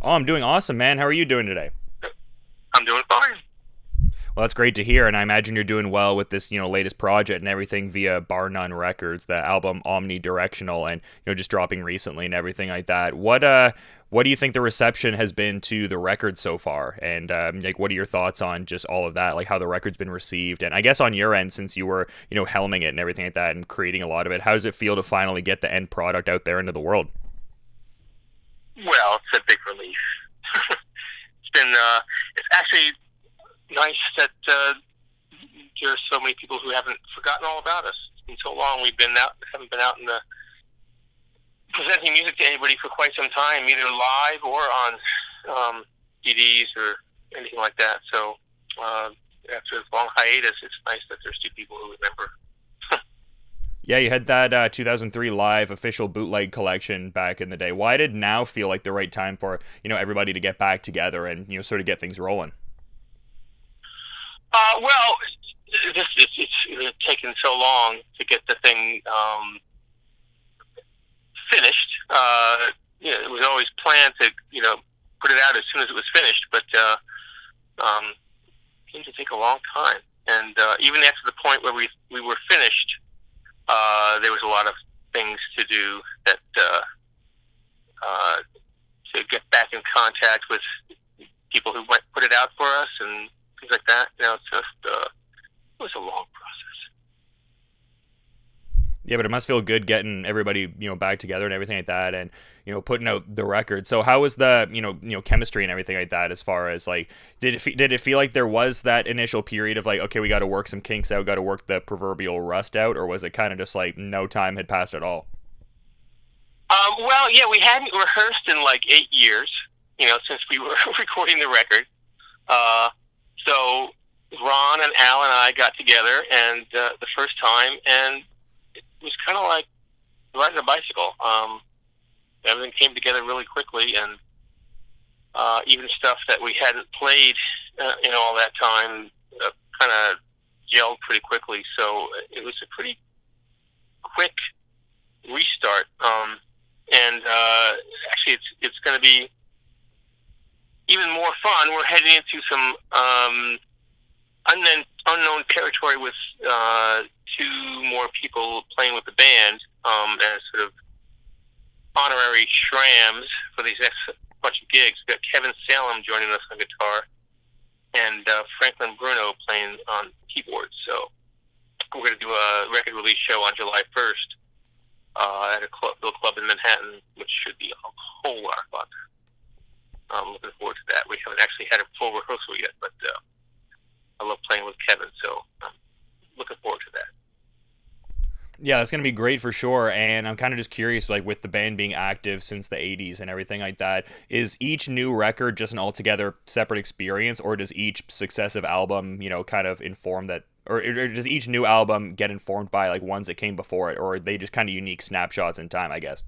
Oh, I'm doing awesome, man. How are you doing today? I'm doing fine. Well, that's great to hear, and I imagine you're doing well with this, latest project and everything via Bar None Records, the album Omnidirectional, and just dropping recently and everything like that. What do you think the reception has been to the record so far, and like, what are your thoughts on just all of that, like how the record's been received, and I guess on your end, since you were, helming it and everything like that, and creating a lot of it, how does it feel to finally get the end product out there into the world? Well, it's a big relief. It's actually nice that there's so many people who haven't forgotten all about us. It's been so long. Haven't been out in the presenting music to anybody for quite some time, either live or on CDs or anything like that. So after this long hiatus, it's nice that there's two people who remember. Yeah, you had that 2003 live official bootleg collection back in the day. Why did now feel like the right time for everybody to get back together and sort of get things rolling? Well, it's taken so long to get the thing finished. It was always planned to put it out as soon as it was finished, but it seemed to take a long time. And even after the point where we were finished, there was a lot of things to do to get back in contact with people who went put it out for us and things like that. It's just it was a long process. Yeah, but it must feel good getting everybody back together and everything like that, and putting out the record. So how was the chemistry and everything like that? As far as like, did it feel like there was that initial period of like, okay, we got to work some kinks out, got to work the proverbial rust out, or was it kind of just like no time had passed at all? Well, yeah, we hadn't rehearsed in like 8 years, since we were recording the record. So Ron and Al and I got together and the first time, and it was kind of like riding a bicycle. Everything came together really quickly, and even stuff that we hadn't played in all that time kind of gelled pretty quickly. So it was a pretty quick restart. And actually, it's going to be even more fun. We're heading into some unknown territory with two more people playing with the band as sort of honorary Schramms for these next bunch of gigs. We've got Kevin Salem joining us on guitar and Franklin Bruno playing on keyboards. So we're going to do a record release show on July 1st at a little club in Manhattan, which should be a whole lot of fun. I'm looking forward to that. We haven't actually had a full rehearsal yet, but I love playing with Kevin, so I'm looking forward to that. Yeah, that's gonna be great for sure. And I'm kind of just curious, like with the band being active since the '80s and everything like that, is each new record just an altogether separate experience, or does each successive album, kind of inform that, or does each new album get informed by like ones that came before it, or are they just kind of unique snapshots in time, I guess?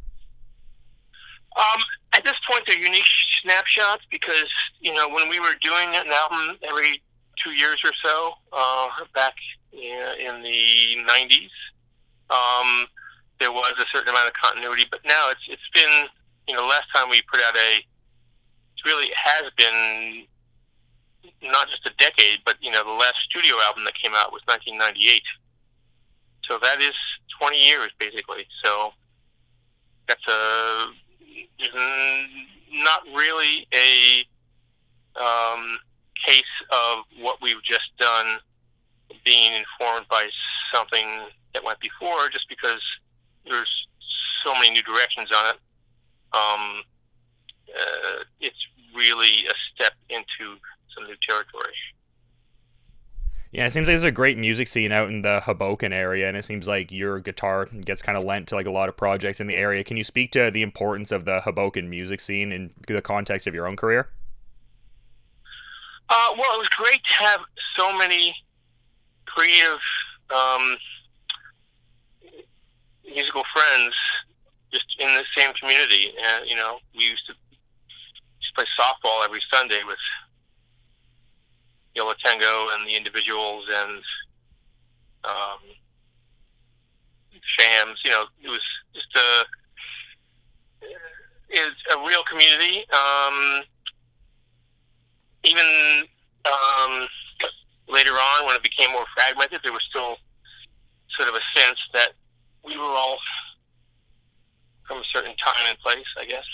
At this point, they're unique snapshots because when we were doing an album every 2 years or so back in the '90s. There was a certain amount of continuity, but now it's been, last time we put out it really has been not just a decade, but, the last studio album that came out was 1998. So that is 20 years, basically. So that's not really a case of what we've just done being informed by something that went before, just because there's so many new directions on it. It's really a step into some new territory. Yeah, it seems like there's a great music scene out in the Hoboken area, and it seems like your guitar gets kind of lent to like a lot of projects in the area. Can you speak to the importance of the Hoboken music scene in the context of your own career? Well, it was great to have so many creative musical friends just in the same community. And, we used to play softball every Sunday with Yola Tango and the Individuals and Shams. It was just is a real community. Even later on, when it became more fragmented, there was still sort of a sense that we were all from a certain time and place, I guess.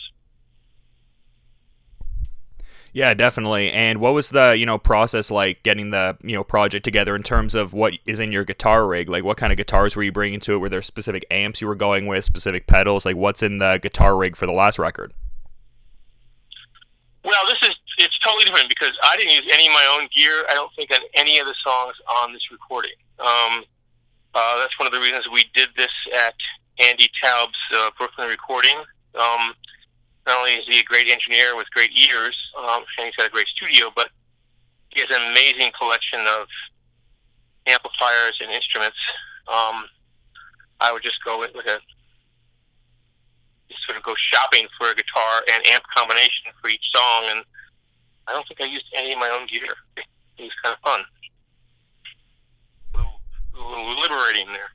Yeah, definitely. And what was the, process like getting the, project together in terms of what is in your guitar rig? Like what kind of guitars were you bringing to it? Were there specific amps you were going with, specific pedals? Like what's in the guitar rig for the last record? Well, it's totally different because I didn't use any of my own gear. I don't think on any of the songs on this recording. That's one of the reasons we did this at Andy Taub's Brooklyn recording. Not only is he a great engineer with great ears, and he's got a great studio, but he has an amazing collection of amplifiers and instruments. I would just go sort of go shopping for a guitar and amp combination for each song, and I don't think I used any of my own gear. It was kind of fun. A little liberating there.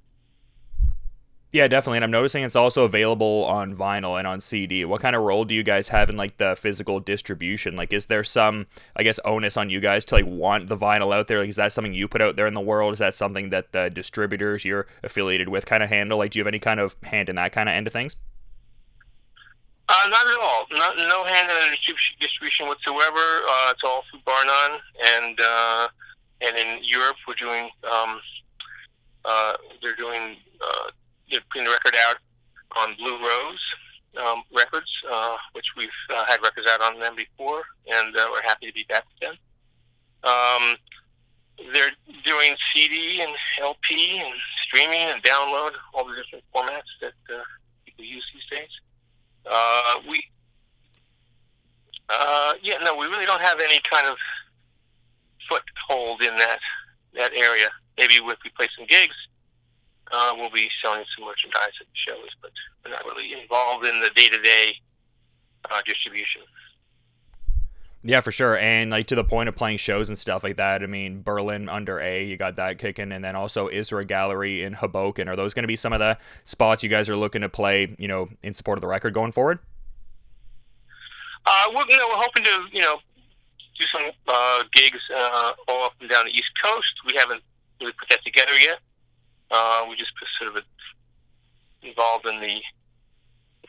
Yeah, definitely. And I'm noticing it's also available on vinyl and on CD. What kind of role do you guys have in like the physical distribution? Like, is there some, I guess, onus on you guys to like want the vinyl out there? Like, is that something you put out there in the world? Is that something that the distributors you're affiliated with kind of handle? Like, do you have any kind of hand in that kind of end of things? Not at all. No hand in the distribution whatsoever. It's all through Barnon, and in Europe we're doing. They're putting the record out on Blue Rose Records, which we've had records out on them before, and we're happy to be back with them. They're doing CD and LP and streaming and download, all the different formats that people use these days. We really don't have any kind of foothold in that area. Maybe if we play some gigs, we'll be selling some merchandise at the shows, but we're not really involved in the day-to-day distribution. Yeah, for sure. And like to the point of playing shows and stuff like that, I mean, Berlin under A, you got that kicking, and then also Isra Gallery in Hoboken. Are those going to be some of the spots you guys are looking to play, in support of the record going forward? We're hoping to, do some gigs all up and down the East Coast. We haven't really put that together yet. We just sort of involved in the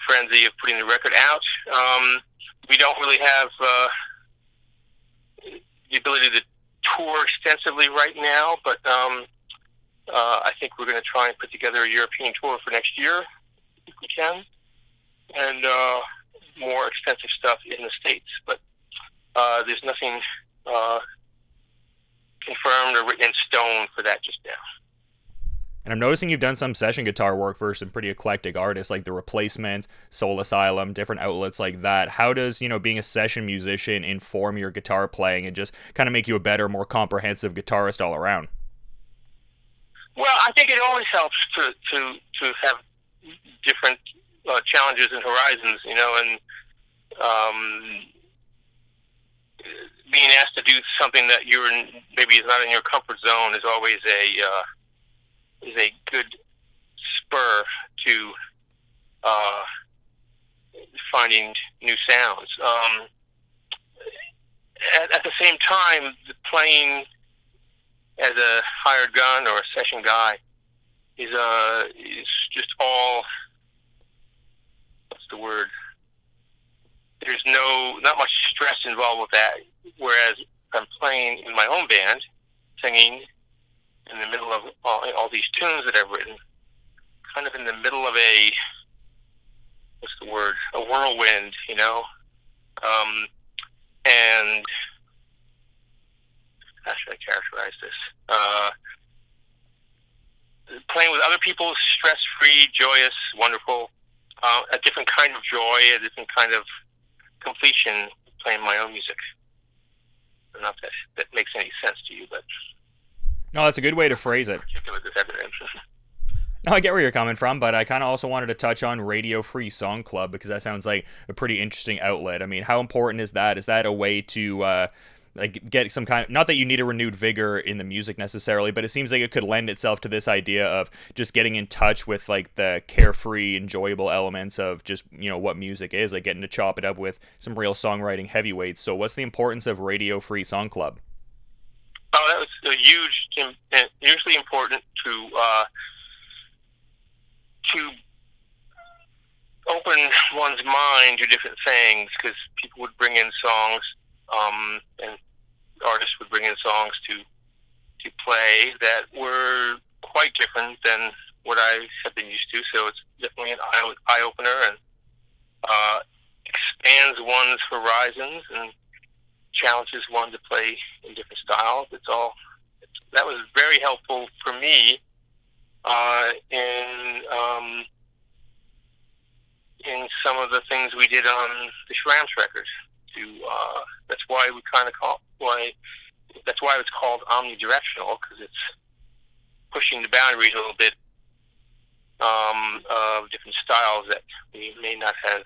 frenzy of putting the record out. We don't really have the ability to tour extensively right now, but I think we're going to try and put together a European tour for next year, if we can, and more extensive stuff in the States. But there's nothing confirmed or written in stone for that just now. And I'm noticing you've done some session guitar work for some pretty eclectic artists like The Replacement, Soul Asylum, different outlets like that. How does, being a session musician inform your guitar playing and just kind of make you a better, more comprehensive guitarist all around? Well, I think it always helps to have different challenges and horizons, and being asked to do something that maybe is not in your comfort zone is always a good spur to finding new sounds. At the same time, playing as a hired gun or a session guy is just all, what's the word? There's not much stress involved with that. Whereas if I'm playing in my own band, singing in the middle of all these tunes that I've written, kind of in the middle of a whirlwind, and how should I characterize this? Playing with other people is stress-free, joyous, wonderful, a different kind of joy, a different kind of completion playing my own music. I don't know if that makes any sense to you, but... No, that's a good way to phrase it. No, I get where you're coming from, but I kind of also wanted to touch on Radio Free Song Club because that sounds like a pretty interesting outlet. I mean, how important is that? Is that a way to, like get some kind of, not that you need a renewed vigor in the music necessarily, but it seems like it could lend itself to this idea of just getting in touch with like the carefree, enjoyable elements of just, what music is, like getting to chop it up with some real songwriting heavyweights. So what's the importance of Radio Free Song Club? Oh, that was a huge, hugely important to open one's mind to different things, because people would bring in songs, and artists would bring in songs to play that were quite different than what I have been used to. So it's definitely an eye opener, and expands one's horizons and challenges one to play in different styles. That was very helpful for me in some of the things we did on the Schramm's record. That's why that's why it's called omnidirectional, because it's pushing the boundaries a little bit of different styles that we may not have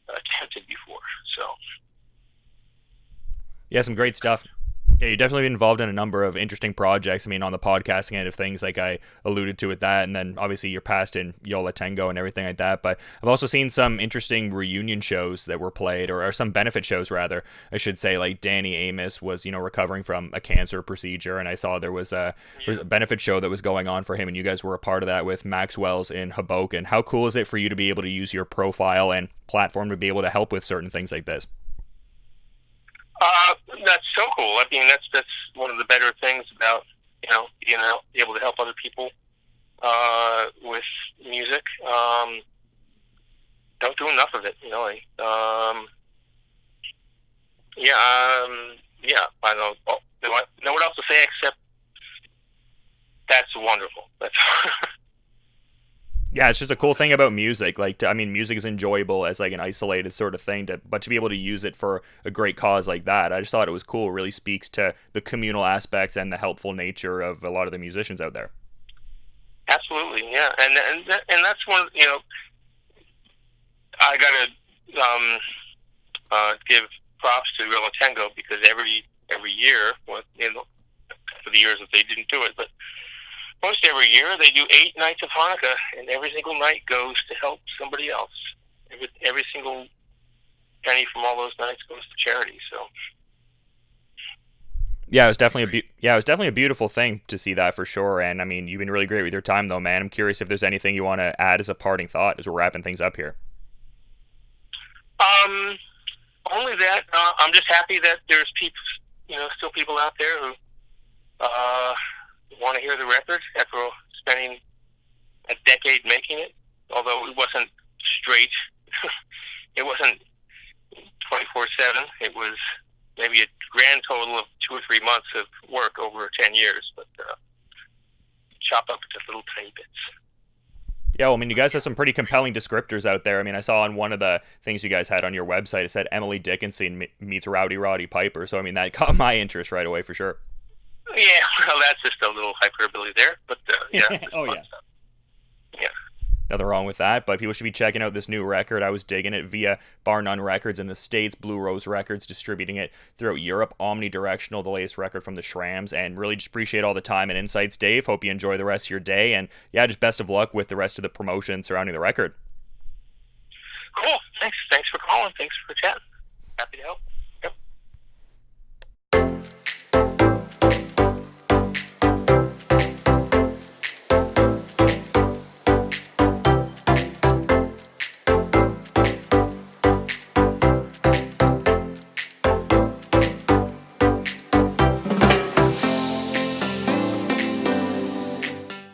attempted before. So, yeah, some great stuff. Yeah, you've definitely been involved in a number of interesting projects. I mean, on the podcasting end of things, like I alluded to with that, and then obviously your past in Yola Tango and everything like that. But I've also seen some interesting reunion shows that were played, or some benefit shows, rather, I should say. Like Danny Amos was, recovering from a cancer procedure, and I saw there was a benefit show that was going on for him, and you guys were a part of that with Maxwell's in Hoboken. How cool is it for you to be able to use your profile and platform to be able to help with certain things like this? That's so cool. I mean, that's one of the better things about being able to help other people with music. Don't do enough of it, really. Yeah. I don't know what else to say except that's wonderful. That's Yeah, it's just a cool thing about music. Like, music is enjoyable as like an isolated sort of thing, but to be able to use it for a great cause like that, I just thought it was cool. It really speaks to the communal aspects and the helpful nature of a lot of the musicians out there. Absolutely, yeah, and that's one. I gotta give props to Yola Tango, because every year, for the years that they didn't do it, but most every year they do 8 nights of Hanukkah, and every single night goes to help somebody else. Every single penny from all those nights goes to charity. So, yeah, it was definitely a beautiful thing to see that, for sure. And I mean, you've been really great with your time, though, man. I'm curious if there's anything you want to add as a parting thought as we're wrapping things up here. Only that I'm just happy that there's people, still people out there who want to hear the record after spending a decade making it. Although it wasn't straight, it wasn't 24/7. It was maybe a grand total of 2 or 3 months of work over 10 years, but chopped up into little tiny bits. Yeah, well, I mean, you guys have some pretty compelling descriptors out there. I mean, I saw on one of the things you guys had on your website, it said Emily Dickinson meets Rowdy Roddy Piper. So, I mean, that caught my interest right away, for sure. Yeah, well, that's just a little hyperbole there, but yeah. Oh, yeah. Stuff. Yeah. Nothing wrong with that, but people should be checking out this new record. I was digging it via Bar None Records in the States, Blue Rose Records distributing it throughout Europe, Omnidirectional, the latest record from the Schramms, and really just appreciate all the time and insights, Dave. Hope you enjoy the rest of your day, and yeah, just best of luck with the rest of the promotion surrounding the record. Cool. Thanks for calling. Thanks for chatting. Happy to help.